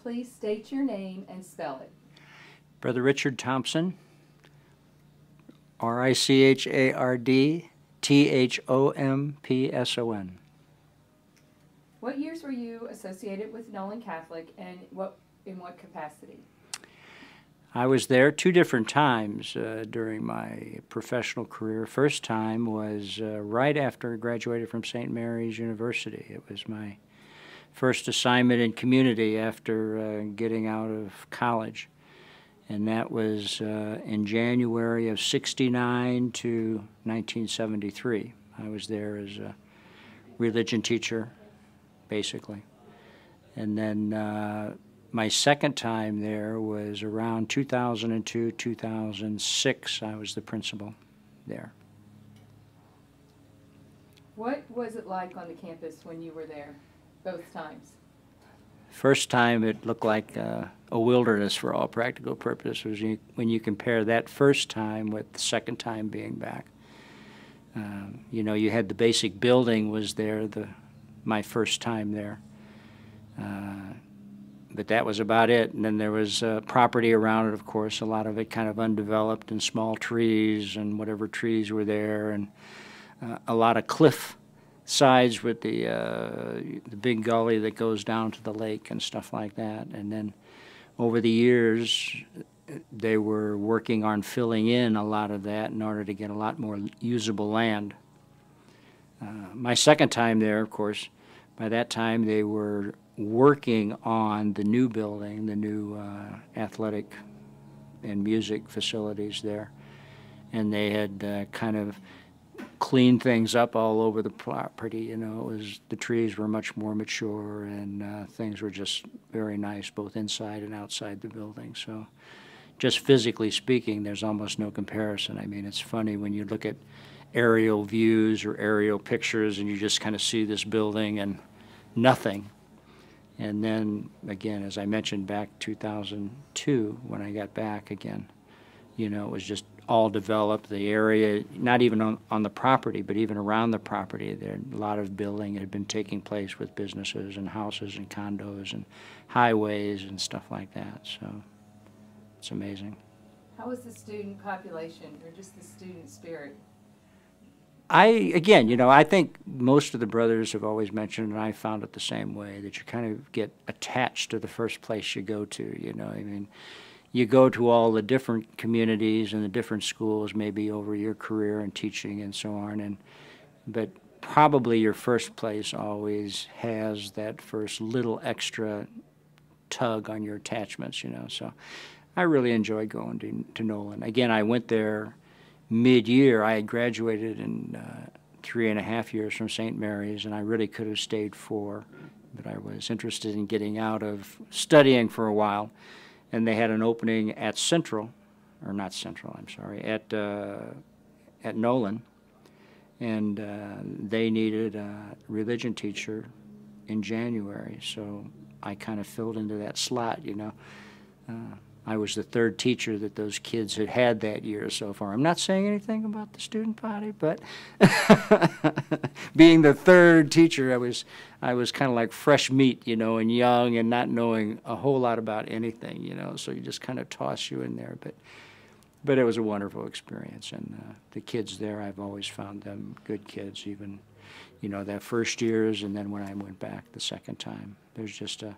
Please state your name and spell it. Brother Richard Thompson, RichardThompson. What years were you associated with Nolan Catholic, and in what capacity? I was there 2 different times during my professional career. First time was right after I graduated from St. Mary's University. It was my first assignment in community after getting out of college. And that was in January of '69 to 1973. I was there as a religion teacher, basically. And then my second time there was around 2002, 2006. I was the principal there. What was it like on the campus when you were there, both times? First time it looked like a wilderness for all practical purposes when you compare that first time with the second time being back. You know, you had the basic building was there my first time there. But that was about it. And then there was property around it, of course, a lot of it kind of undeveloped and small trees and whatever trees were there, and a lot of cliff sides with the big gully that goes down to the lake and stuff like that. And then over the years, they were working on filling in a lot of that in order to get a lot more usable land. My second time there, of course, by that time they were working on the new building, the new athletic and music facilities there. And they had kind of cleaned things up all over the property. You know, the trees were much more mature, and things were just very nice, both inside and outside the building. So just physically speaking, there's almost no comparison. I mean, it's funny when you look at aerial views or aerial pictures and you just kind of see this building and nothing. And then, again, as I mentioned, back 2002, when I got back again, you know, it was just all developed. The area, not even on the property, but even around the property, there a lot of building had been taking place with businesses and houses and condos and highways and stuff like that. So it's amazing. How was the student population, or just the student spirit? Again, you know, I think most of the brothers have always mentioned, and I found it the same way, that you kind of get attached to the first place you go to, you know. I mean, you go to all the different communities and the different schools maybe over your career and teaching and so on, but probably your first place always has that first little extra tug on your attachments, you know. So I really enjoyed going to Nolan. Again, I went there mid-year. I had graduated in 3.5 years from St. Mary's, and I really could have stayed 4, but I was interested in getting out of studying for a while. And they had an opening at Central, or not Central, I'm sorry, at Nolan, and they needed a religion teacher in January, so I kind of filled into that slot, you know. I was the 3rd teacher that those kids had had that year so far. I'm not saying anything about the student body, but being the 3rd teacher, I was kind of like fresh meat, you know, and young and not knowing a whole lot about anything, you know, so you just kind of toss you in there. But it was a wonderful experience, and the kids there, I've always found them good kids, even, you know, that first years, and then when I went back the second time. There's just a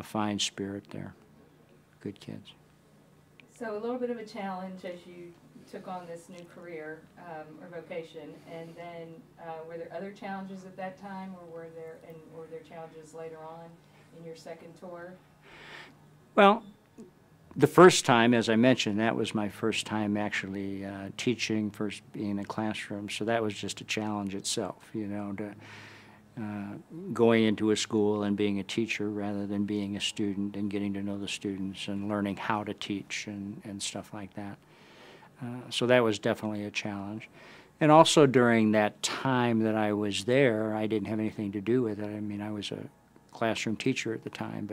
fine spirit there. Good kids. So a little bit of a challenge as you took on this new career or vocation, and then were there other challenges at that time, or were there challenges later on in your second tour? Well, the first time, as I mentioned, that was my first time actually teaching, first being in a classroom, so that was just a challenge itself, you know, to going into a school and being a teacher rather than being a student and getting to know the students and learning how to teach and stuff like that. So that was definitely a challenge. And also during that time that I was there, I didn't have anything to do with it. I mean, I was a classroom teacher at the time,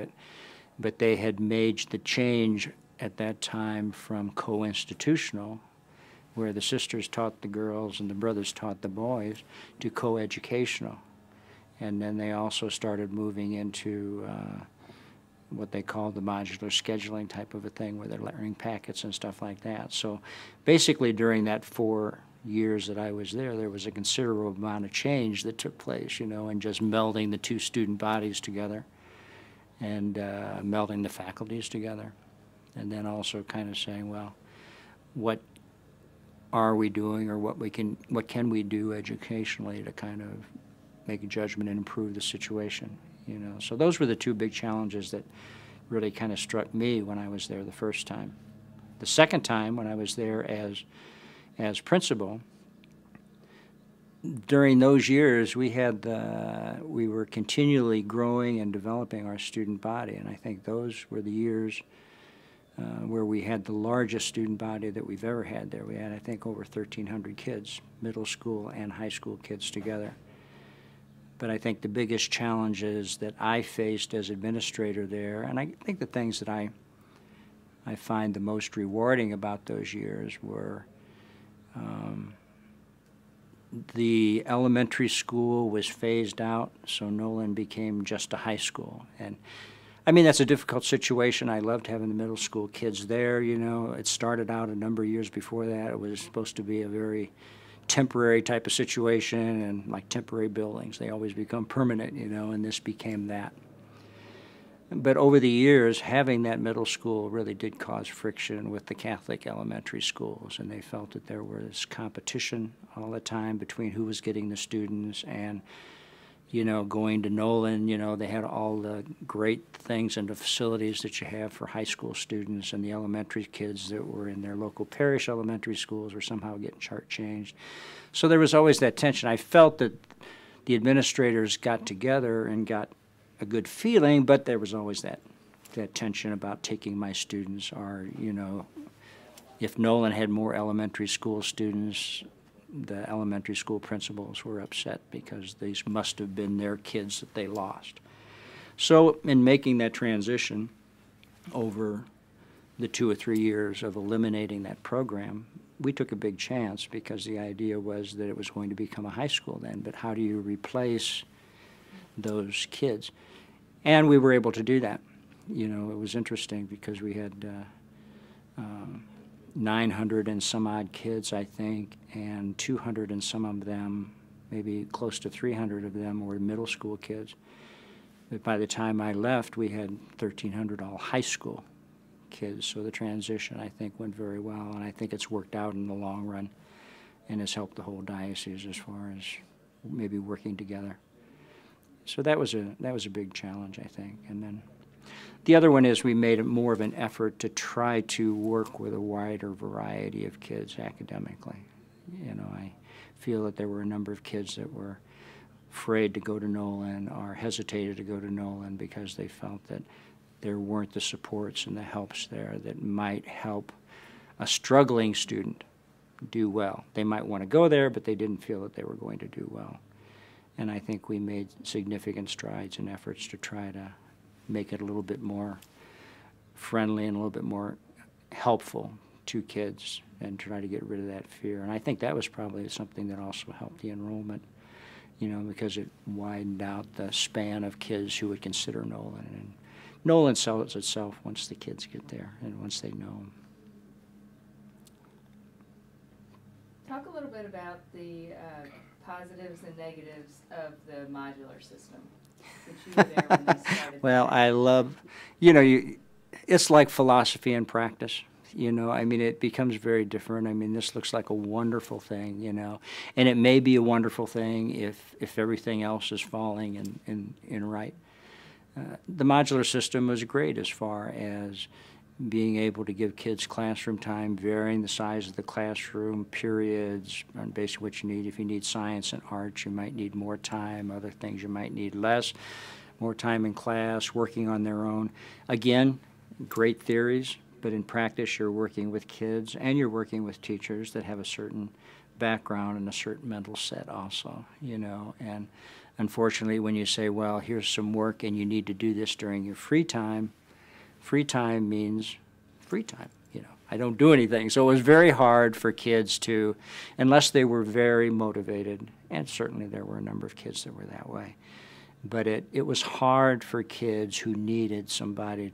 but they had made the change at that time from co-institutional, where the sisters taught the girls and the brothers taught the boys, to co-educational. And then they also started moving into what they call the modular scheduling type of a thing, where they're learning packets and stuff like that. So basically during that 4 years that I was there was a considerable amount of change that took place, you know, and just melding the two student bodies together and melding the faculties together. And then also kind of saying, well, what are we doing, or what can we do educationally to kind of make a judgment and improve the situation, you know. So those were the two big challenges that really kind of struck me when I was there the first time. The second time, when I was there as principal, during those years we were continually growing and developing our student body, and I think those were the years where we had the largest student body that we've ever had there. We had, I think, over 1,300 kids, middle school and high school kids together. But I think the biggest challenges that I faced as administrator there, and I think the things that I find the most rewarding about those years were the elementary school was phased out, so Nolan became just a high school. And I mean, that's a difficult situation. I loved having the middle school kids there, you know. It started out a number of years before that. It was supposed to be a very temporary type of situation, and like temporary buildings, they always become permanent, you know, and this became that. But over the years, having that middle school really did cause friction with the Catholic elementary schools, and they felt that there was competition all the time between who was getting the students. And you know, going to Nolan, you know, they had all the great things and the facilities that you have for high school students, and the elementary kids that were in their local parish elementary schools were somehow getting shortchanged. So there was always that tension. I felt that the administrators got together and got a good feeling, but there was always that tension about taking my students, or, you know, if Nolan had more elementary school students, the elementary school principals were upset because these must have been their kids that they lost. So in making that transition over the 2 or 3 years of eliminating that program, we took a big chance, because the idea was that it was going to become a high school then, but how do you replace those kids? And we were able to do that. You know, it was interesting because we had 900 and some odd kids, I think, and 200 and some of them, maybe close to 300 of them, were middle school kids. But by the time I left, we had 1,300 all high school kids. So the transition, I think, went very well, and I think it's worked out in the long run and has helped the whole diocese as far as maybe working together. So that was a big challenge, I think. And then the other one is we made more of an effort to try to work with a wider variety of kids academically. You know, I feel that there were a number of kids that were afraid to go to Nolan or hesitated to go to Nolan because they felt that there weren't the supports and the helps there that might help a struggling student do well. They might want to go there, but they didn't feel that they were going to do well. And I think we made significant strides in efforts to try to make it a little bit more friendly and a little bit more helpful to kids and try to get rid of that fear. And I think that was probably something that also helped the enrollment, you know, because it widened out the span of kids who would consider Nolan. And Nolan sells itself once the kids get there and once they know him. Talk a little bit about the positives and negatives of the modular system, since you were there when they started. Well, I love, you know, it's like philosophy and practice. You know, I mean, it becomes very different. I mean, this looks like a wonderful thing, you know, and it may be a wonderful thing if everything else is falling in right. The modular system was great as far as being able to give kids classroom time, varying the size of the classroom, periods, and basically what you need. If you need science and arts, you might need more time. Other things you might need less. More time in class, working on their own. Again, great theories, but in practice you're working with kids and you're working with teachers that have a certain background and a certain mental set also, you know. And unfortunately, when you say, well, here's some work and you need to do this during your free time means free time, you know. I don't do anything. So it was very hard for kids to, unless they were very motivated, and certainly there were a number of kids that were that way, but it was hard for kids who needed somebody